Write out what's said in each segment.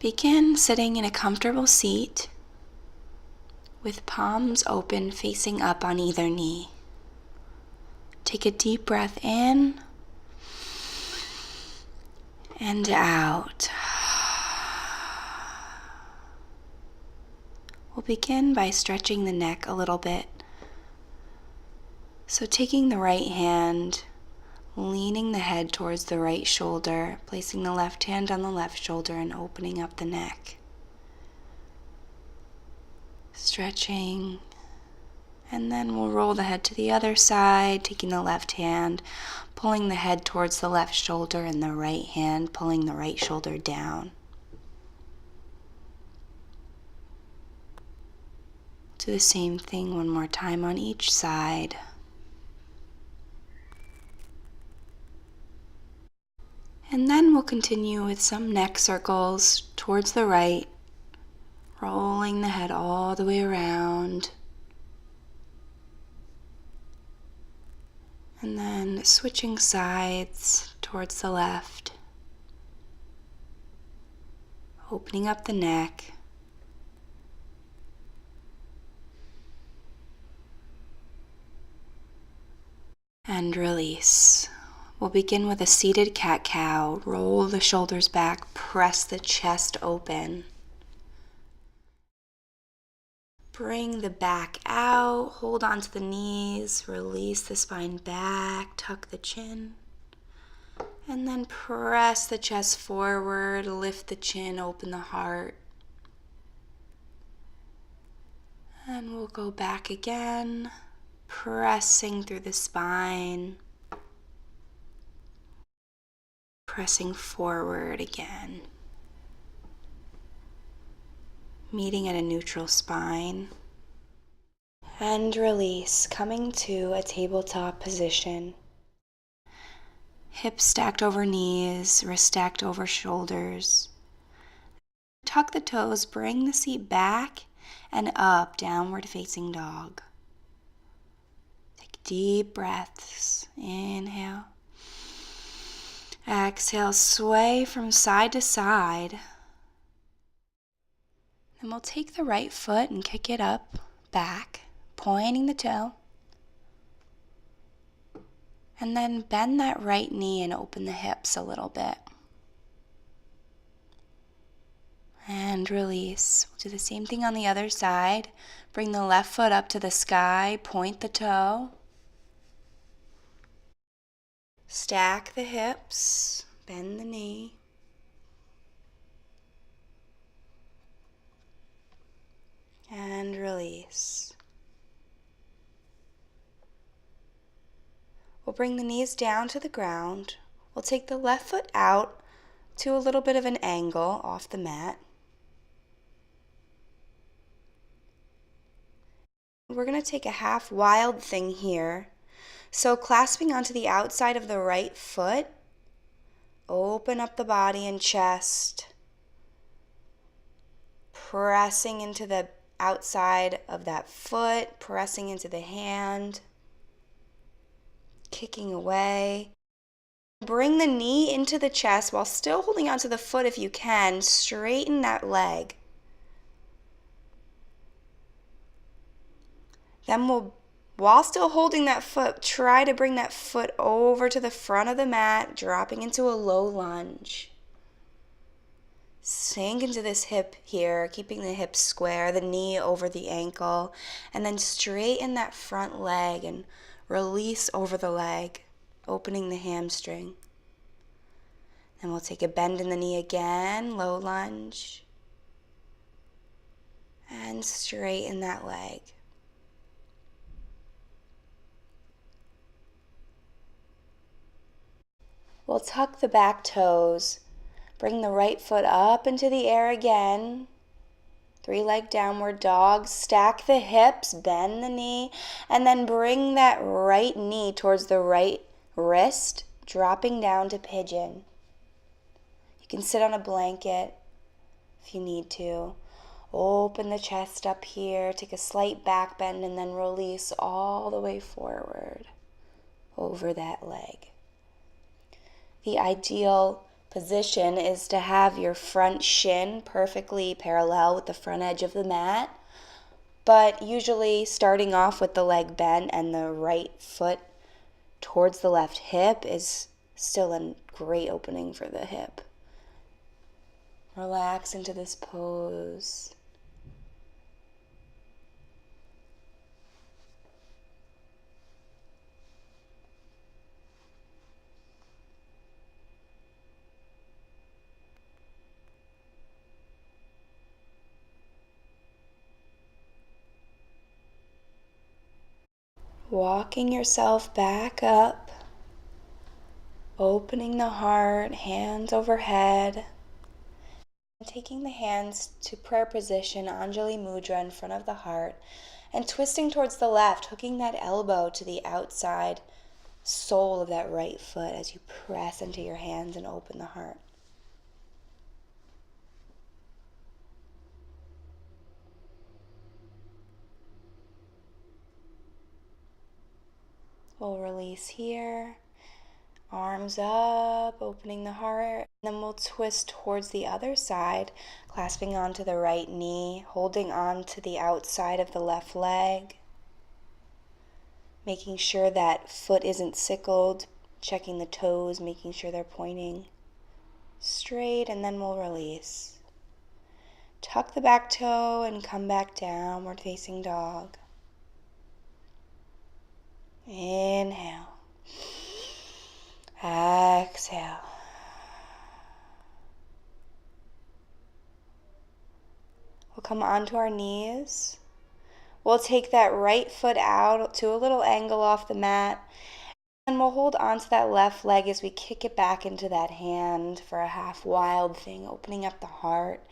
Begin sitting in a comfortable seat with palms open facing up on either knee. Take a deep breath in and out. We'll begin by stretching the neck a little bit. So taking the right hand, leaning the head towards the right shoulder, placing the left hand on the left shoulder and opening up the neck. Stretching, and then we'll roll the head to the other side, taking the left hand, pulling the head towards the left shoulder and the right hand pulling the right shoulder down. Do the same thing one more time on each side. And then we'll continue with some neck circles towards the right, rolling the head all the way around. And then switching sides towards the left, opening up the neck. And release. We'll begin with a seated cat-cow. Roll the shoulders back, press the chest open. Bring the back out, hold onto the knees, release the spine back, tuck the chin. And then press the chest forward, lift the chin, open the heart. And we'll go back again, pressing through the spine. Pressing forward again. Meeting at a neutral spine. And release, coming to a tabletop position. Hips stacked over knees, wrists stacked over shoulders. Tuck the toes, bring the seat back and up, downward facing dog. Take deep breaths. Inhale. Exhale, sway from side to side. Then we'll take the right foot and kick it up, back, pointing the toe. And then bend that right knee and open the hips a little bit. And release. We'll do the same thing on the other side. Bring the left foot up to the sky, point the toe. Stack the hips, bend the knee. And release. We'll bring the knees down to the ground. We'll take the left foot out to a little bit of an angle off the mat. We're going to take a half wild thing here. So clasping onto the outside of the right foot, open up the body and chest, pressing into the outside of that foot, pressing into the hand, kicking away. Bring the knee into the chest while still holding onto the foot if you can. Straighten that leg. Then while still holding that foot, try to bring that foot over to the front of the mat, dropping into a low lunge. Sink into this hip here, keeping the hips square, the knee over the ankle, and then straighten that front leg and release over the leg, opening the hamstring. Then we'll take a bend in the knee again, low lunge, and straighten that leg. We'll tuck the back toes. Bring the right foot up into the air again. 3-leg downward dog. Stack the hips, bend the knee, and then bring that right knee towards the right wrist, dropping down to pigeon. You can sit on a blanket if you need to. Open the chest up here, take a slight back bend, and then release all the way forward over that leg. The ideal position is to have your front shin perfectly parallel with the front edge of the mat. But usually starting off with the leg bent and the right foot towards the left hip is still a great opening for the hip. Relax into this pose. Walking yourself back up, opening the heart, hands overhead. Taking the hands to prayer position, Anjali Mudra in front of the heart, and twisting towards the left, hooking that elbow to the outside sole of that right foot as you press into your hands and open the heart. We'll release here. Arms up, opening the heart. Then we'll twist towards the other side, clasping onto the right knee, holding on to the outside of the left leg. Making sure that foot isn't sickled, checking the toes, making sure they're pointing straight, and then we'll release. Tuck the back toe and come back downward facing dog. Inhale. Exhale. We'll come onto our knees. We'll take that right foot out to a little angle off the mat. And we'll hold onto that left leg as we kick it back into that hand for a half wild thing, opening up the heart,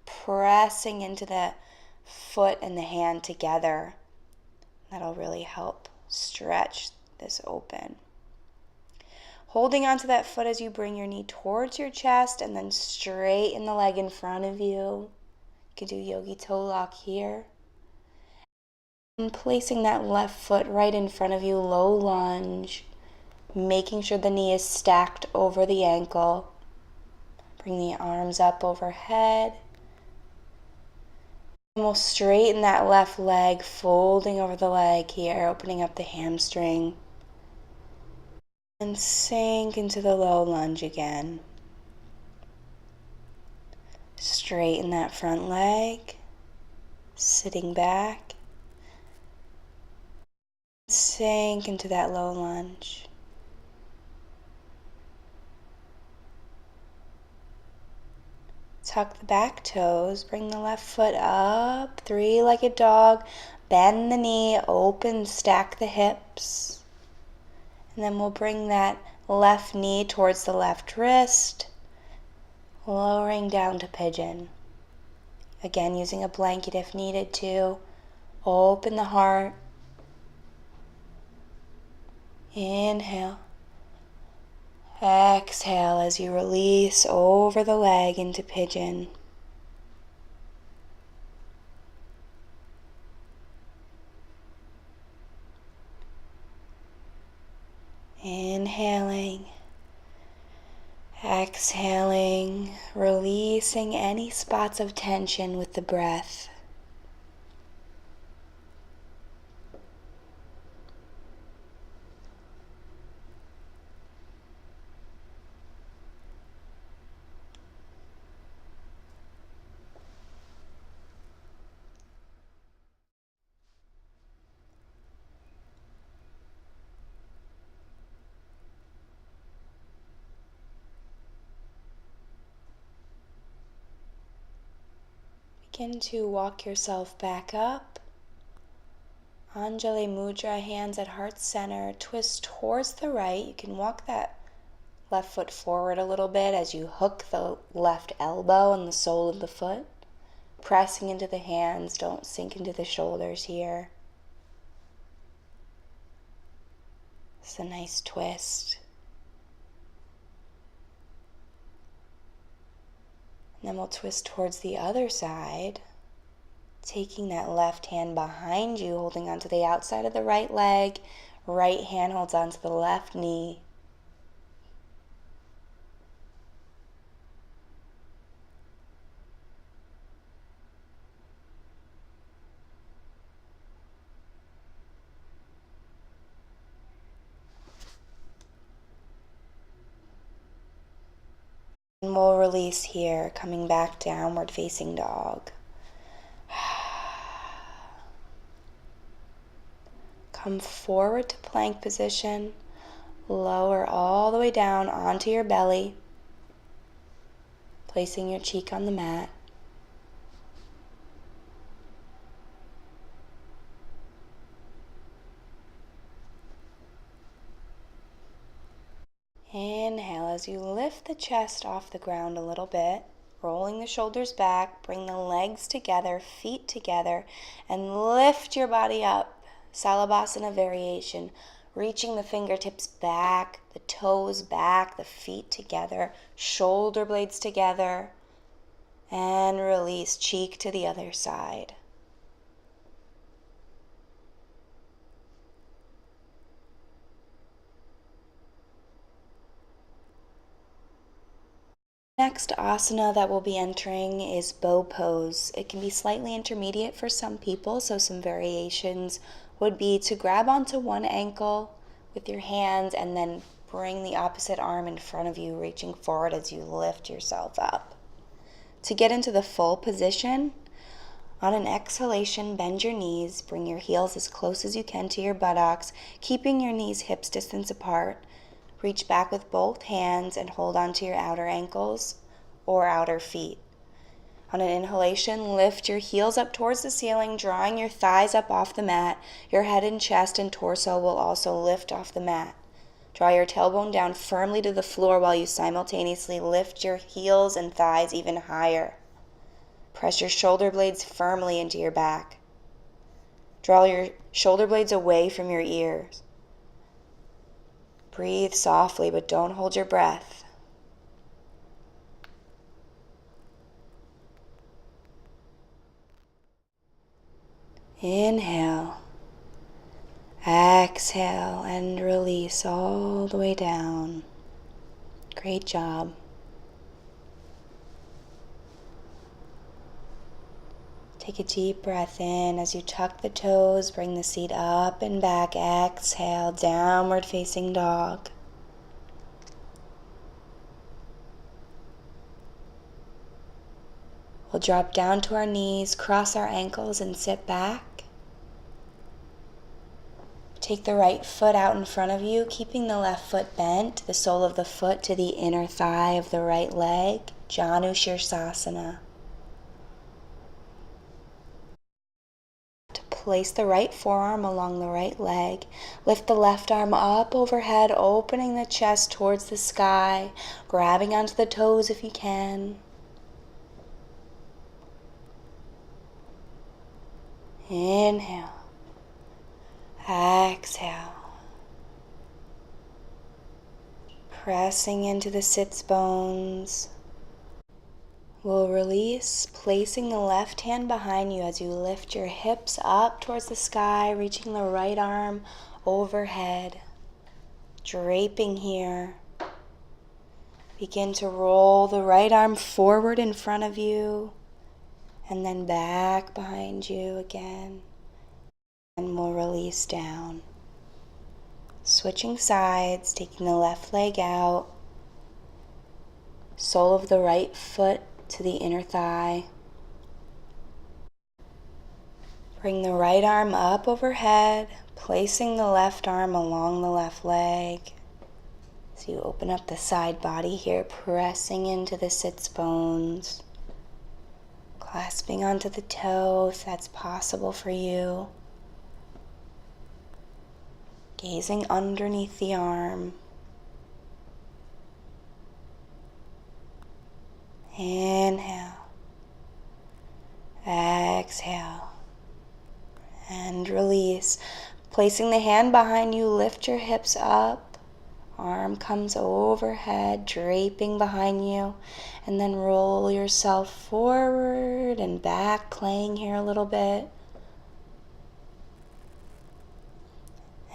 pressing into the foot and the hand together. That'll really help stretch this open. Holding onto that foot as you bring your knee towards your chest and then straighten the leg in front of you. You could do yogi toe lock here. And placing that left foot right in front of you, low lunge, making sure the knee is stacked over the ankle. Bring the arms up overhead. And we'll straighten that left leg, folding over the leg here, opening up the hamstring. And sink into the low lunge again. Straighten that front leg, sitting back. Sink into that low lunge. Tuck the back toes, bring the left foot up, three-legged dog, bend the knee, open, stack the hips. And then we'll bring that left knee towards the left wrist, lowering down to pigeon. Again, using a blanket if needed to. Open the heart. Inhale. Exhale as you release over the leg into pigeon. Inhaling, exhaling, releasing any spots of tension with the breath. Begin to walk yourself back up. Anjali Mudra, hands at heart center, twist towards the right. You can walk that left foot forward a little bit as you hook the left elbow and the sole of the foot. Pressing into the hands, don't sink into the shoulders here. It's a nice twist. And then we'll twist towards the other side, taking that left hand behind you, holding onto the outside of the right leg. Right hand holds onto the left knee. release here, coming back downward facing dog. Come forward to plank position. Lower all the way down onto your belly, placing your cheek on the mat. Inhale as you lift the chest off the ground a little bit, rolling the shoulders back, bring the legs together, feet together, and lift your body up. Salabhasana variation, reaching the fingertips back, the toes back, the feet together, shoulder blades together, and release, cheek to the other side. Next asana that we'll be entering is bow pose. It can be slightly intermediate for some people, so some variations would be to grab onto one ankle with your hands and then bring the opposite arm in front of you, reaching forward as you lift yourself up. To get into the full position, on an exhalation, bend your knees, bring your heels as close as you can to your buttocks, keeping your knees hips distance apart. Reach back with both hands and hold onto your outer ankles or outer feet. On an inhalation, lift your heels up towards the ceiling, drawing your thighs up off the mat. Your head and chest and torso will also lift off the mat. Draw your tailbone down firmly to the floor while you simultaneously lift your heels and thighs even higher. Press your shoulder blades firmly into your back. Draw your shoulder blades away from your ears. Breathe softly, but don't hold your breath. Inhale. Exhale and release all the way down. Great job. Take a deep breath in as you tuck the toes, bring the seat up and back. Exhale, downward facing dog. We'll drop down to our knees, cross our ankles and sit back. Take the right foot out in front of you, keeping the left foot bent, the sole of the foot to the inner thigh of the right leg. Janu Shirsasana. Place the right forearm along the right leg. Lift the left arm up overhead, opening the chest towards the sky, grabbing onto the toes if you can. Inhale. Exhale. Pressing into the sits bones. We'll release, placing the left hand behind you as you lift your hips up towards the sky, reaching the right arm overhead, draping here. Begin to roll the right arm forward in front of you and then back behind you again. And we'll release down. Switching sides, taking the left leg out, sole of the right foot to the inner thigh. Bring the right arm up overhead, placing the left arm along the left leg. So you open up the side body here, pressing into the sits bones, clasping onto the toe if that's possible for you. Gazing underneath the arm. Inhale. Exhale. And release. Placing the hand behind you, lift your hips up. Arm comes overhead, draping behind you. And then roll yourself forward and back, playing here a little bit.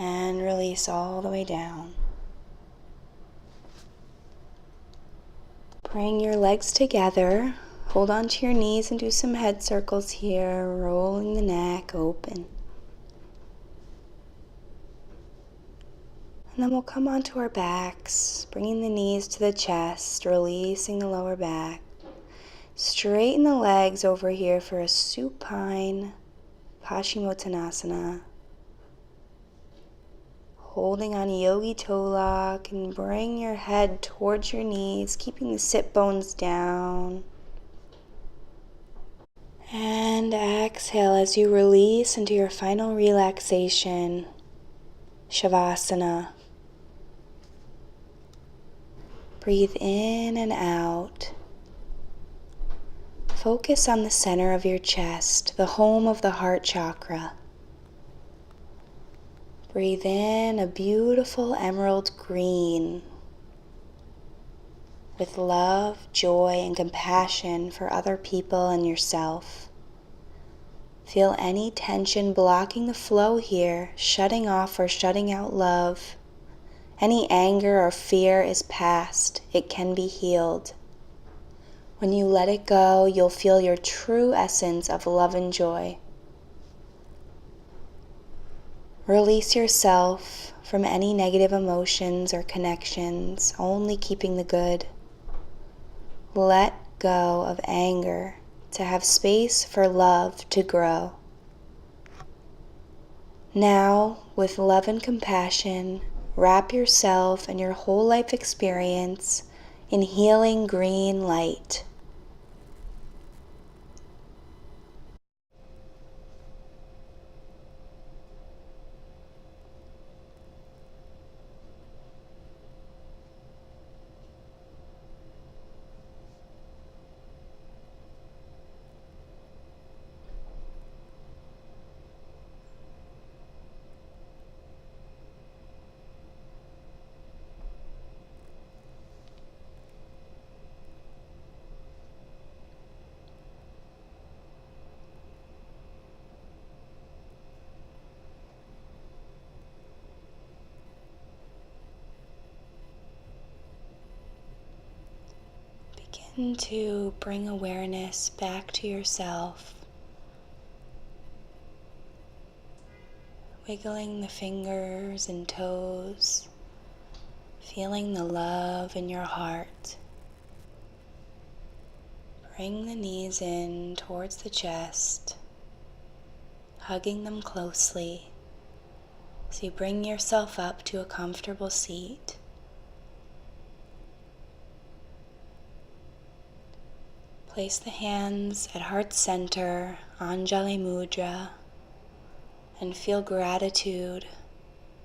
And release all the way down. Bring your legs together. Hold on to your knees and do some head circles here, rolling the neck open. And then we'll come onto our backs, bringing the knees to the chest, releasing the lower back. Straighten the legs over here for a supine Paschimottanasana. Holding on Yogi Toe Lock, and bring your head towards your knees, keeping the sit bones down. And exhale as you release into your final relaxation, Shavasana. Breathe in and out. Focus on the center of your chest, the home of the heart chakra. Breathe in a beautiful emerald green with love, joy, and compassion for other people and yourself. Feel any tension blocking the flow here, shutting off or shutting out love. Any anger or fear is past. It can be healed. When you let it go, you'll feel your true essence of love and joy. Release yourself from any negative emotions or connections, only keeping the good. Let go of anger to have space for love to grow. Now, with love and compassion, wrap yourself and your whole life experience in healing green light. Begin to bring awareness back to yourself, wiggling the fingers and toes, feeling the love in your heart. Bring the knees in towards the chest, hugging them closely as you bring yourself up to a comfortable seat. Place the hands at heart center, Anjali Mudra, and feel gratitude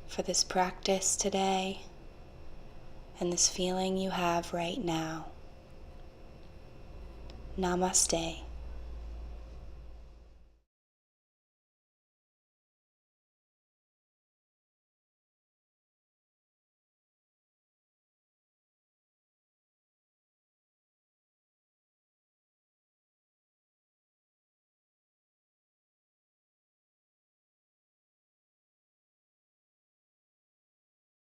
for this practice today and this feeling you have right now. Namaste.